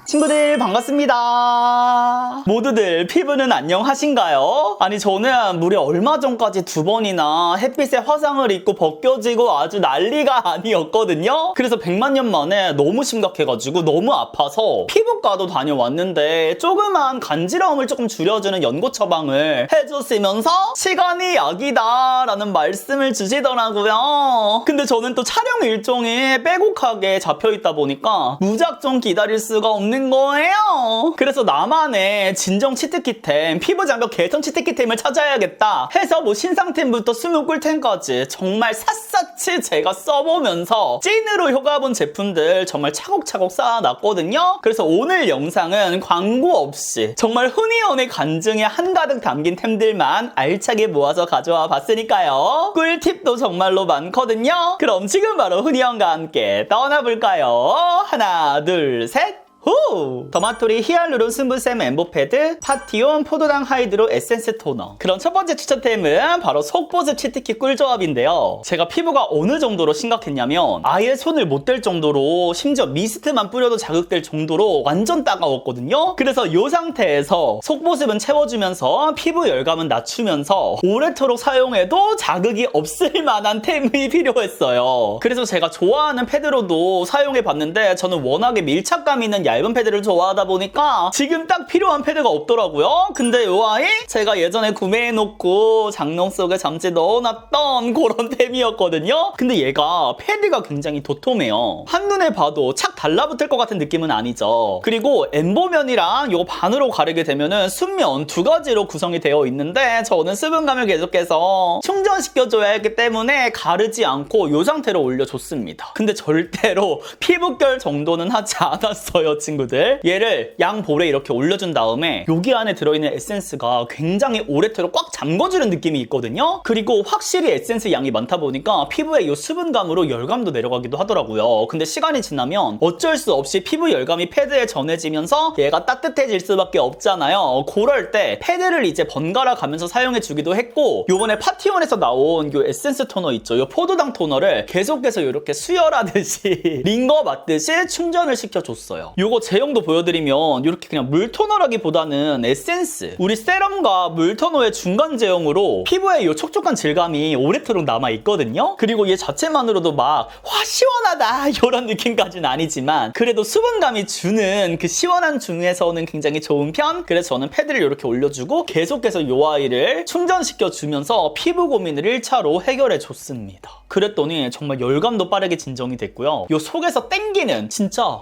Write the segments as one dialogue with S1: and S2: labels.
S1: 친구들 반갑습니다. 모두들 피부는 안녕하신가요? 아니 저는 무려 얼마 전까지 2번이나 햇빛에 화상을 입고 벗겨지고 아주 난리가 아니었거든요. 그래서 100만 년 만에 너무 심각해가지고 너무 아파서 피부과도 다녀왔는데 조그만 간지러움을 조금 줄여주는 연고 처방을 해줬으면서 시간이 약이다 라는 말씀을 주시더라고요. 근데 저는 또 촬영 일정이 빼곡하게 잡혀있다 보니까 무작정 기다릴 수가 없는 거예요. 그래서 나만의 진정 치트키템, 피부 장벽 개선 치트키템을 찾아야겠다 해서 뭐 신상템부터 스무꿀템까지 정말 샅샅이 제가 써보면서 찐으로 효과 본 제품들 정말 차곡차곡 쌓아놨거든요. 그래서 오늘 영상은 광고 없이 정말 흔히언의 간증에 한가득 담긴 템들만 알차게 모아서 가져와 봤으니까요. 꿀팁도 정말로 많거든요. 그럼 지금 바로 흔히언과 함께 떠나볼까요? 하나, 둘, 셋! 후! 더마토리 히알루론 승분샘 엠보패드 파티온 포도당 하이드로 에센스 토너. 그럼 첫 번째 추천템은 바로 속보습 치트키 꿀조합인데요. 제가 피부가 어느 정도로 심각했냐면 아예 손을 못 댈 정도로 심지어 미스트만 뿌려도 자극될 정도로 완전 따가웠거든요. 그래서 이 상태에서 속보습은 채워주면서 피부 열감은 낮추면서 오래도록 사용해도 자극이 없을 만한 템이 필요했어요. 그래서 제가 좋아하는 패드로도 사용해봤는데 저는 워낙에 밀착감 있는 얇은 패드를 좋아하다 보니까 지금 딱 필요한 패드가 없더라고요. 근데 이 아이 제가 예전에 구매해놓고 장롱 속에 잠시 넣어놨던 그런 템이었거든요. 근데 얘가 패드가 굉장히 도톰해요. 한눈에 봐도 착 달라붙을 것 같은 느낌은 아니죠. 그리고 엠보면이랑 이거 반으로 가르게 되면은 순면 두 가지로 구성이 되어 있는데 저는 수분감을 계속해서 충전시켜줘야 했기 때문에 가르지 않고 이 상태로 올려줬습니다. 근데 절대로 피부결 정도는 하지 않았어요. 친구들, 얘를 양 볼에 이렇게 올려준 다음에 여기 안에 들어있는 에센스가 굉장히 오래도록 꽉 잠궈주는 느낌이 있거든요. 그리고 확실히 에센스 양이 많다 보니까 피부에 이 수분감으로 열감도 내려가기도 하더라고요. 근데 시간이 지나면 어쩔 수 없이 피부 열감이 패드에 전해지면서 얘가 따뜻해질 수밖에 없잖아요. 그럴 때 패드를 이제 번갈아 가면서 사용해주기도 했고, 요번에 파티온에서 나온 이 에센스 토너 있죠, 이 포도당 토너를 계속해서 이렇게 수혈하듯이 링거 맞듯이 충전을 시켜줬어요. 요거 제형도 보여드리면 이렇게 그냥 물 토너라기보다는 에센스, 우리 세럼과 물 토너의 중간 제형으로 피부에 이 촉촉한 질감이 오래도록 남아있거든요. 그리고 얘 자체만으로도 막 와 시원하다 이런 느낌까지는 아니지만 그래도 수분감이 주는 그 시원한 중에서는 굉장히 좋은 편. 그래서 저는 패드를 이렇게 올려주고 계속해서 이 아이를 충전시켜주면서 피부 고민을 1차로 해결해줬습니다. 그랬더니 정말 열감도 빠르게 진정이 됐고요. 이 속에서 땡기는 진짜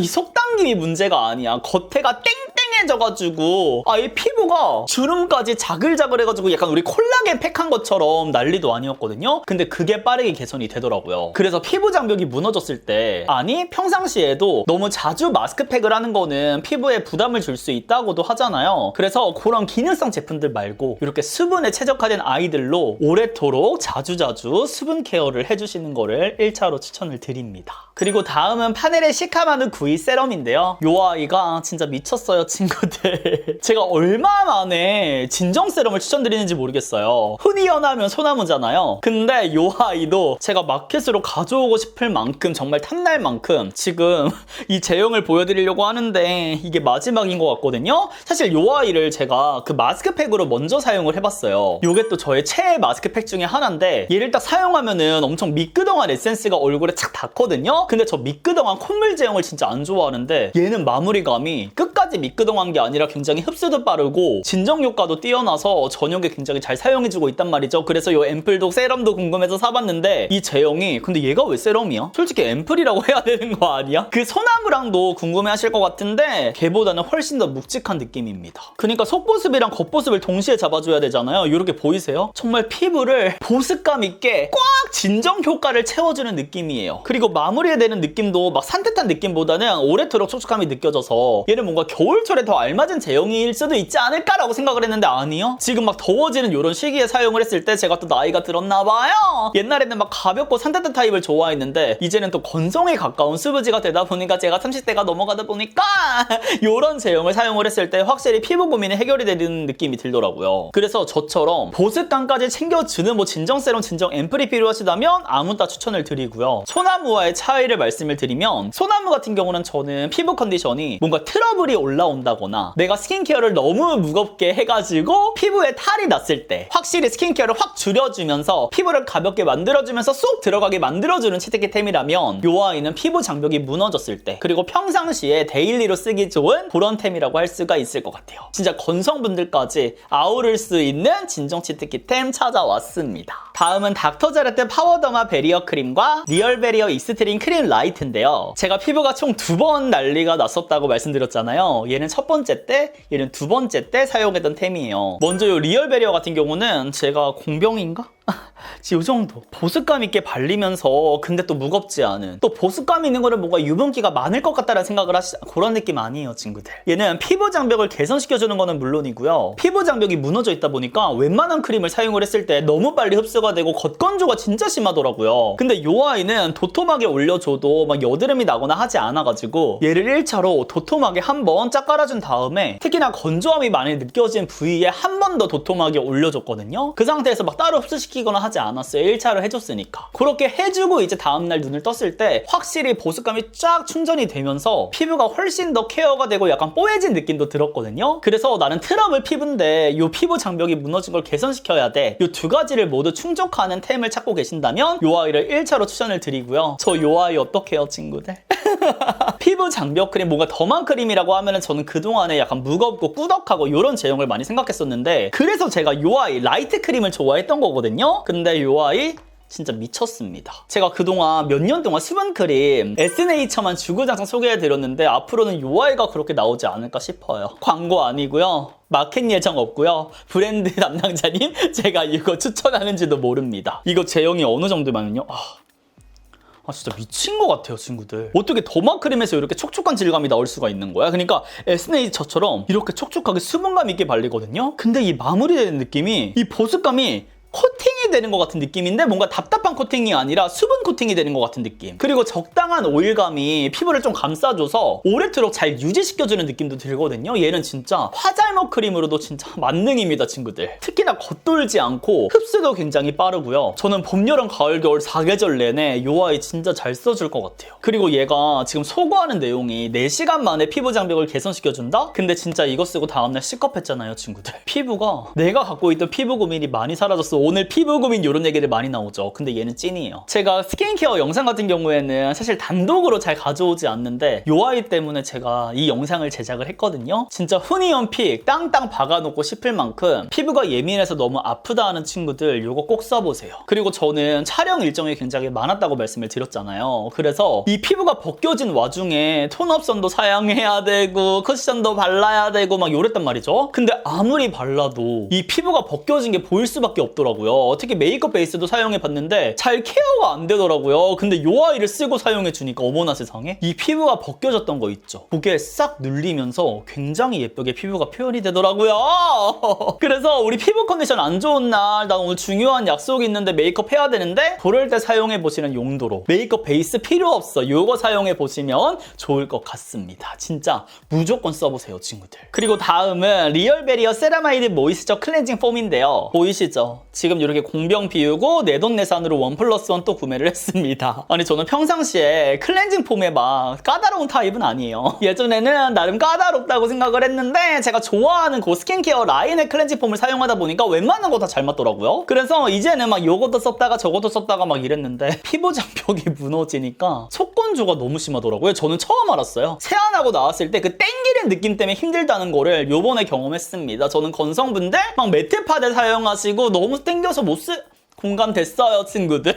S1: 이 속당김이 문제가 아니야. 겉에가 땡땡해져가지고 이 피부가 주름까지 자글자글해가지고 약간 우리 콜라겐 팩한 것처럼 난리도 아니었거든요. 근데 그게 빠르게 개선이 되더라고요. 그래서 피부 장벽이 무너졌을 때, 아니 평상시에도 너무 자주 마스크팩을 하는 거는 피부에 부담을 줄 수 있다고도 하잖아요. 그래서 그런 기능성 제품들 말고 이렇게 수분에 최적화된 아이들로 오래도록 자주자주 수분 케어를 해주시는 거를 1차로 추천을 드립니다. 그리고 다음은 파넬의 시카마누 V 세럼인데요. 이 아이가 진짜 미쳤어요, 친구들. 제가 얼마 만에 진정 세럼을 추천드리는지 모르겠어요. 흔히 연하면 소나무잖아요. 근데 이 아이도 제가 마켓으로 가져오고 싶을 만큼, 정말 탐날 만큼 지금 이 제형을 보여드리려고 하는데 이게 마지막인 것 같거든요. 사실 이 아이를 제가 그 마스크팩으로 먼저 사용을 해봤어요. 이게 또 저의 최애 마스크팩 중에 하나인데 얘를 딱 사용하면은 엄청 미끄덩한 에센스가 얼굴에 착 닿거든요. 근데 저 미끄덩한 콧물 제형을 진짜 안 좋아하는데 얘는 마무리감이 끝까지 미끄덩한 게 아니라 굉장히 흡수도 빠르고 진정 효과도 뛰어나서 저녁에 굉장히 잘 사용해주고 있단 말이죠. 그래서 이 앰플도 세럼도 궁금해서 사봤는데 이 제형이, 근데 얘가 왜 세럼이야? 솔직히 앰플이라고 해야 되는 거 아니야? 그 소나무랑도 궁금해하실 것 같은데 걔보다는 훨씬 더 묵직한 느낌입니다. 그러니까 속보습이랑 겉보습을 동시에 잡아줘야 되잖아요. 이렇게 보이세요? 정말 피부를 보습감 있게 꽉 진정 효과를 채워주는 느낌이에요. 그리고 마무리에 되는 느낌도 막 산뜻한 느낌보다는 오래도록 촉촉함이 느껴져서 얘는 뭔가 겨울철에 때 더 알맞은 제형일 수도 있지 않을까라고 생각을 했는데 아니요. 지금 막 더워지는 이런 시기에 사용을 했을 때 제가 또 나이가 들었나 봐요. 옛날에는 막 가볍고 산뜻한 타입을 좋아했는데 이제는 또 건성에 가까운 수부지가 되다 보니까 제가 30대가 넘어가다 보니까 이런 제형을 사용을 했을 때 확실히 피부 고민이 해결이 되는 느낌이 들더라고요. 그래서 저처럼 보습감까지 챙겨주는 뭐 진정 세럼, 진정 앰플이 필요하시다면 아무따 추천을 드리고요. 소나무와의 차이를 말씀을 드리면 소나무 같은 경우는 저는 피부 컨디션이 뭔가 트러블이 올라온다거나 내가 스킨케어를 너무 무겁게 해가지고 피부에 탈이 났을 때 확실히 스킨케어를 확 줄여주면서 피부를 가볍게 만들어주면서 쏙 들어가게 만들어주는 치트키템이라면 이 아이는 피부 장벽이 무너졌을 때 그리고 평상시에 데일리로 쓰기 좋은 그런 템이라고 할 수가 있을 것 같아요. 진짜 건성분들까지 아우를 수 있는 진정 치트키템 찾아왔습니다. 다음은 닥터자르트 파워더마 베리어 크림과 리얼 베리어 익스트림 크림 라이트인데요. 제가 피부가 총 2번 난리가 났었다고 말씀드렸잖아요. 얘는 첫 번째 때, 얘는 두 번째 때 사용했던 템이에요. 먼저 이 리얼 베리어 같은 경우는 제가 공병인가? 이 정도 보습감 있게 발리면서 근데 또 무겁지 않은 또 보습감 있는 거는 뭔가 유분기가 많을 것 같다는 생각을 그런 느낌 아니에요 친구들. 얘는 피부 장벽을 개선시켜주는 거는 물론이고요. 피부 장벽이 무너져 있다 보니까 웬만한 크림을 사용을 했을 때 너무 빨리 흡수가 되고 겉건조가 진짜 심하더라고요. 근데 이 아이는 도톰하게 올려줘도 막 여드름이 나거나 하지 않아가지고 얘를 1차로 도톰하게 한번 짝 깔아준 다음에 특히나 건조함이 많이 느껴진 부위에 한 번 더 도톰하게 올려줬거든요. 그 상태에서 막 따로 흡수시키거나 하지 않았어요. 1차로 해줬으니까. 그렇게 해주고 이제 다음날 눈을 떴을 때 확실히 보습감이 쫙 충전이 되면서 피부가 훨씬 더 케어가 되고 약간 뽀얘진 느낌도 들었거든요. 그래서 나는 트러블 피부인데 이 피부 장벽이 무너진 걸 개선시켜야 돼. 이 두 가지를 모두 충족하는 템을 찾고 계신다면 이 아이를 1차로 추천을 드리고요. 저 이 아이 어떡해요 친구들? 피부 장벽 크림, 뭔가 덤한 크림이라고 하면은 저는 그동안에 약간 무겁고 꾸덕하고 이런 제형을 많이 생각했었는데 그래서 제가 이 아이 라이트 크림을 좋아했던 거거든요. 근데 이 아이 진짜 미쳤습니다. 제가 그동안 몇 년 동안 수분크림 에스네이처만 주구장창 소개해드렸는데 앞으로는 이 아이가 그렇게 나오지 않을까 싶어요. 광고 아니고요. 마켓 예정 없고요. 브랜드 담당자님 제가 이거 추천하는지도 모릅니다. 이거 제형이 어느 정도면요? 진짜 미친 것 같아요 친구들. 어떻게 더마 크림에서 이렇게 촉촉한 질감이 나올 수가 있는 거야? 그러니까 에스네이처처럼 이렇게 촉촉하게 수분감 있게 발리거든요. 근데 이 마무리되는 느낌이 이 보습감이 코팅이 되는 것 같은 느낌인데 뭔가 답답한 코팅이 아니라 수분 코팅이 되는 것 같은 느낌. 그리고 적당한 오일감이 피부를 좀 감싸줘서 오래도록 잘 유지시켜주는 느낌도 들거든요. 얘는 진짜 화잘먹 크림으로도 진짜 만능입니다 친구들. 특히나 겉돌지 않고 흡수도 굉장히 빠르고요. 저는 봄, 여름, 가을, 겨울 4계절 내내 이 아이 진짜 잘 써줄 것 같아요. 그리고 얘가 지금 소거하는 내용이 4시간 만에 피부 장벽을 개선시켜준다? 근데 진짜 이거 쓰고 다음날 시겁했잖아요 친구들. 피부가 내가 갖고 있던 피부 고민이 많이 사라졌어. 오늘 피부 고민 이런 얘기들 많이 나오죠. 근데 얘는 찐이에요. 제가 스킨케어 영상 같은 경우에는 사실 단독으로 잘 가져오지 않는데 이 아이 때문에 제가 이 영상을 제작을 했거든요. 진짜 후니언픽 땅땅 박아놓고 싶을 만큼 피부가 예민해서 너무 아프다 하는 친구들 이거 꼭 써보세요. 그리고 저는 촬영 일정이 굉장히 많았다고 말씀을 드렸잖아요. 그래서 이 피부가 벗겨진 와중에 톤업선도 사용해야 되고 쿠션도 발라야 되고 막 이랬단 말이죠. 근데 아무리 발라도 이 피부가 벗겨진 게 보일 수밖에 없더라고요. 특히 메이크업 베이스도 사용해봤는데 잘 케어가 안 되더라고요. 근데 이 아이를 쓰고 사용해주니까 어머나 세상에 이 피부가 벗겨졌던 거 있죠. 그게 싹 눌리면서 굉장히 예쁘게 피부가 표현이 되더라고요. 그래서 우리 피부 컨디션 안 좋은 날 나 오늘 중요한 약속이 있는데 메이크업 해야 되는데 그럴 때 사용해보시는 용도로 메이크업 베이스 필요 없어. 이거 사용해보시면 좋을 것 같습니다. 진짜 무조건 써보세요 친구들. 그리고 다음은 리얼 베리어 세라마이드 모이스처 클렌징 폼인데요. 보이시죠? 지금 이렇게 공병 비우고 내돈내산으로 1+1 또 구매를 했습니다. 아니 저는 평상시에 클렌징 폼에 막 까다로운 타입은 아니에요. 예전에는 나름 까다롭다고 생각을 했는데 제가 좋아하는 그 스킨케어 라인의 클렌징 폼을 사용하다 보니까 웬만한 거 다 잘 맞더라고요. 그래서 이제는 막 요것도 썼다가 저것도 썼다가 막 이랬는데 피부 장벽이 무너지니까 속건조가 너무 심하더라고요. 저는 처음 알았어요. 세안하고 나왔을 때 그 땡기는 느낌 때문에 힘들다는 거를 요번에 경험했습니다. 저는 건성분들 막 매트 파데 사용하시고 너무 땡겨서 못 공감됐어요, 친구들.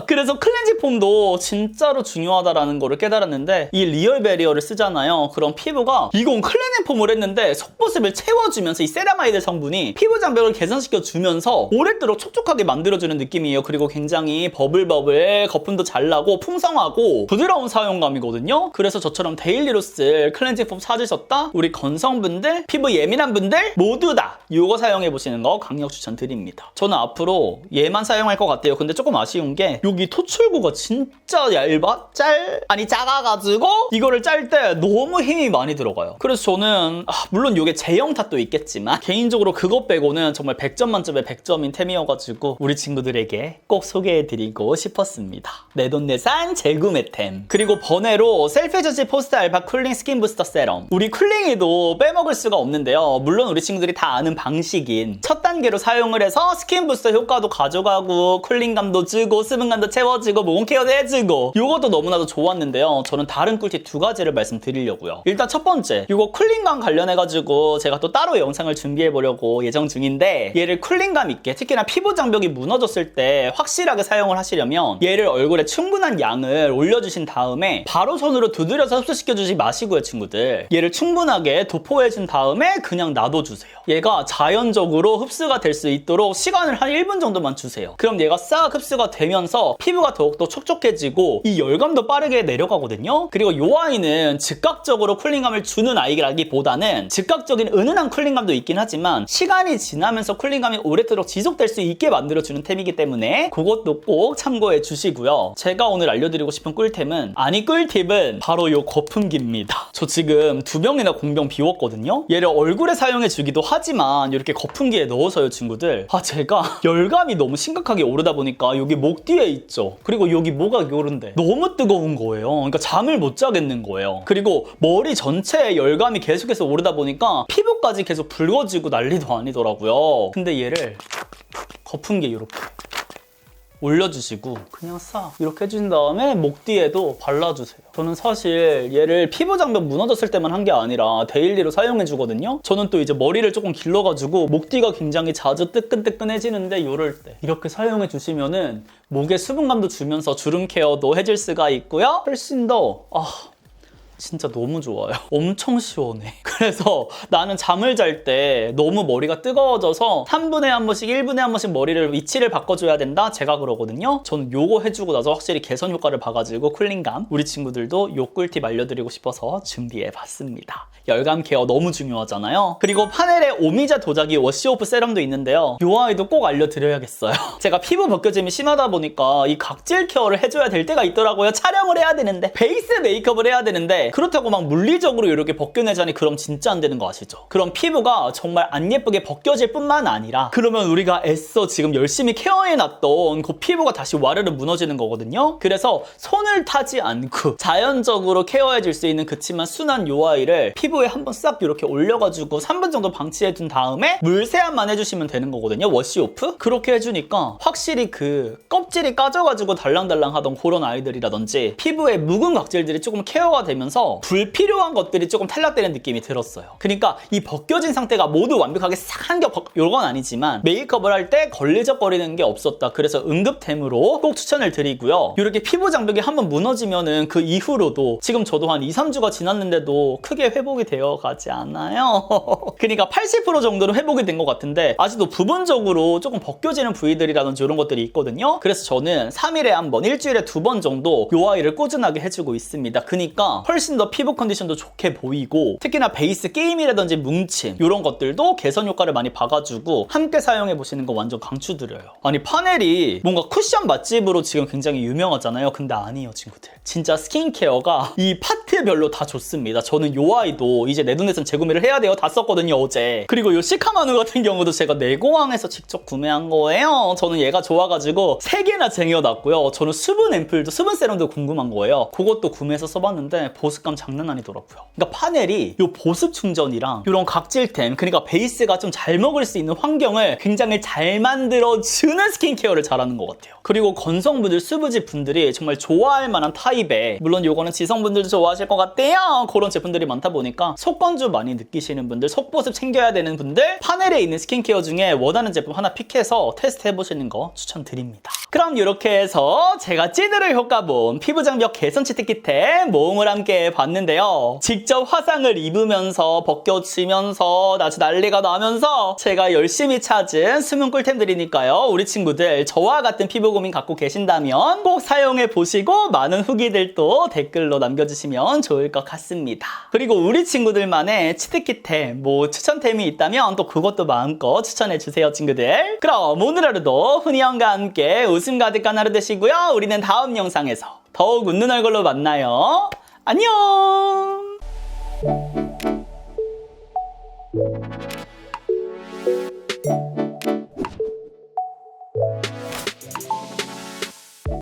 S1: 그래서 클렌징 폼도 진짜로 중요하다라는 거를 깨달았는데 이 리얼 베리어를 쓰잖아요. 그럼 피부가 이건 클렌징 폼을 했는데 속보습을 채워주면서 이 세라마이드 성분이 피부 장벽을 개선시켜주면서 오랫도록 촉촉하게 만들어주는 느낌이에요. 그리고 굉장히 버블버블, 거품도 잘 나고 풍성하고 부드러운 사용감이거든요. 그래서 저처럼 데일리로 쓸 클렌징 폼 찾으셨다? 우리 건성분들, 피부 예민한 분들 모두 다 이거 사용해보시는 거 강력 추천드립니다. 저는 앞으로 얘만 사용할 것 같아요. 근데 조금 아쉬운 게 여기 토출구가 진짜 얇아? 아니 작아가지고 이거를 짤 때 너무 힘이 많이 들어가요. 그래서 저는 물론 이게 제형 탓도 있겠지만 개인적으로 그것 빼고는 정말 100점 만점에 100점인 템이어가지고 우리 친구들에게 꼭 소개해드리고 싶었습니다. 내돈내산 재구매템. 그리고 번외로 셀프에저지 포스트 알파 쿨링 스킨 부스터 세럼. 우리 쿨링이도 빼먹을 수가 없는데요. 물론 우리 친구들이 다 아는 방식인 첫 단계로 사용을 해서 스킨 부스터 효과도 가져가고 쿨링감도 주고 수분감도 채워지고 모공 케어도 해주고 이것도 너무나도 좋았는데요. 저는 다른 꿀팁 두 가지를 말씀드리려고요. 일단 첫 번째, 이거 쿨링감 관련해가지고 제가 또 따로 영상을 준비해보려고 예정 중인데 얘를 쿨링감 있게 특히나 피부 장벽이 무너졌을 때 확실하게 사용을 하시려면 얘를 얼굴에 충분한 양을 올려주신 다음에 바로 손으로 두드려서 흡수시켜주지 마시고요, 친구들. 얘를 충분하게 도포해준 다음에 그냥 놔둬주세요. 얘가 자연적으로 흡수가 될 수 있도록 시간을 한 1분 정도만 주세요. 그럼 얘가 싹 흡수가 되면서 피부가 더욱더 촉촉해지고 이 열감도 빠르게 내려가거든요. 그리고 이 아이는 즉각적으로 쿨링감을 주는 아이라기보다는 즉각적인 은은한 쿨링감도 있긴 하지만 시간이 지나면서 쿨링감이 오래도록 지속될 수 있게 만들어주는 템이기 때문에 그것도 꼭 참고해 주시고요. 제가 오늘 알려드리고 싶은 꿀템은 꿀팁은 바로 이 거품기입니다. 저 지금 2병이나 공병 비웠거든요. 얘를 얼굴에 사용해 주기도 하지만 이렇게 거품기에 넣어서요, 친구들. 제가 열감이 너무 심각하게 오르다 보니까 여기 목 뒤에 있죠. 그리고 여기 모가 요런데 너무 뜨거운 거예요. 그러니까 잠을 못 자겠는 거예요. 그리고 머리 전체에 열감이 계속해서 오르다 보니까 피부까지 계속 붉어지고 난리도 아니더라고요. 근데 얘를 거품기에 이렇게 올려주시고 그냥 싹 이렇게 해주신 다음에 목 뒤에도 발라주세요. 저는 사실 얘를 피부 장벽 무너졌을 때만 한 게 아니라 데일리로 사용해주거든요. 저는 또 이제 머리를 조금 길러가지고 목 뒤가 굉장히 자주 뜨끈뜨끈해지는데 이럴 때 이렇게 사용해주시면은 목에 수분감도 주면서 주름 케어도 해줄 수가 있고요. 훨씬 더 진짜 너무 좋아요. 엄청 시원해. 그래서 나는 잠을 잘 때 너무 머리가 뜨거워져서 3분에 한 번씩 1분에 한 번씩 머리를 위치를 바꿔줘야 된다? 제가 그러거든요. 저는 요거 해주고 나서 확실히 개선 효과를 봐가지고 쿨링감 우리 친구들도 요 꿀팁 알려드리고 싶어서 준비해봤습니다. 열감 케어 너무 중요하잖아요. 그리고 파넬에 오미자 도자기 워시오프 세럼도 있는데요. 요 아이도 꼭 알려드려야겠어요. 제가 피부 벗겨짐이 심하다 보니까 이 각질 케어를 해줘야 될 때가 있더라고요. 촬영을 해야 되는데 베이스 메이크업을 해야 되는데 그렇다고 막 물리적으로 이렇게 벗겨내자니 그럼 진짜 안 되는 거 아시죠? 그럼 피부가 정말 안 예쁘게 벗겨질 뿐만 아니라 그러면 우리가 애써 지금 열심히 케어해놨던 그 피부가 다시 와르르 무너지는 거거든요. 그래서 손을 타지 않고 자연적으로 케어해줄 수 있는 그치만 순한 요 아이를 피부에 한번 싹 이렇게 올려가지고 3분 정도 방치해둔 다음에 물세안만 해주시면 되는 거거든요. 워시오프? 그렇게 해주니까 확실히 그 껍질이 까져가지고 달랑달랑 하던 그런 아이들이라든지 피부에 묵은 각질들이 조금 케어가 되면서 불필요한 것들이 조금 탈락되는 느낌이 들었어요. 그러니까 이 벗겨진 상태가 모두 완벽하게 싹 한 겹 요건 아니지만 메이크업을 할 때 걸리적거리는 게 없었다. 그래서 응급템으로 꼭 추천을 드리고요. 이렇게 피부 장벽이 한번 무너지면은 그 이후로도 지금 저도 한 2, 3주가 지났는데도 크게 회복이 되어 가지 않아요. 그러니까 80% 정도는 회복이 된 것 같은데 아직도 부분적으로 조금 벗겨지는 부위들이라든지 이런 것들이 있거든요. 그래서 저는 3일에 한 번, 일주일에 2번 정도 요 아이를 꾸준하게 해주고 있습니다. 그러니까 훨씬 더 피부 컨디션도 좋게 보이고 특히나 베이스 게임이라든지 뭉침 이런 것들도 개선 효과를 많이 봐가지고 함께 사용해보시는 거 완전 강추드려요. 아니 파넬이 뭔가 쿠션 맛집으로 지금 굉장히 유명하잖아요. 근데 아니에요, 친구들. 진짜 스킨케어가 이 파트별로 다 좋습니다. 저는 요 아이도 이제 내돈내산 재구매를 해야 돼요. 다 썼거든요, 어제. 그리고 요 시카마누 같은 경우도 제가 내고왕에서 직접 구매한 거예요. 저는 얘가 좋아가지고 3개나 쟁여놨고요. 저는 수분 앰플도 수분 세럼도 궁금한 거예요. 그것도 구매해서 써봤는데 보습 보습감 장난 아니더라고요. 그러니까 파넬이 요 보습 충전이랑 이런 각질템, 그러니까 베이스가 좀 잘 먹을 수 있는 환경을 굉장히 잘 만들어주는 스킨케어를 잘하는 것 같아요. 그리고 건성분들, 수부지 분들이 정말 좋아할 만한 타입의, 물론 요거는 지성분들도 좋아하실 것 같아요. 그런 제품들이 많다 보니까 속건조 많이 느끼시는 분들, 속보습 챙겨야 되는 분들, 파넬에 있는 스킨케어 중에 원하는 제품 하나 픽해서 테스트 해보시는 거 추천드립니다. 그럼 이렇게 해서 제가 찐으로 효과본 피부장벽 개선 치트키템 모음을 함께 봤는데요. 직접 화상을 입으면서 벗겨지면서 아주 난리가 나면서 제가 열심히 찾은 숨은 꿀템들이니까요. 우리 친구들 저와 같은 피부 고민 갖고 계신다면 꼭 사용해 보시고 많은 후기들도 댓글로 남겨주시면 좋을 것 같습니다. 그리고 우리 친구들만의 치트키템, 추천템이 있다면 또 그것도 마음껏 추천해 주세요, 친구들. 그럼 오늘 하루도 훈이형과 함께 웃음 가득한 하루 되시고요. 우리는 다음 영상에서 더욱 웃는 얼굴로 만나요. 안녕!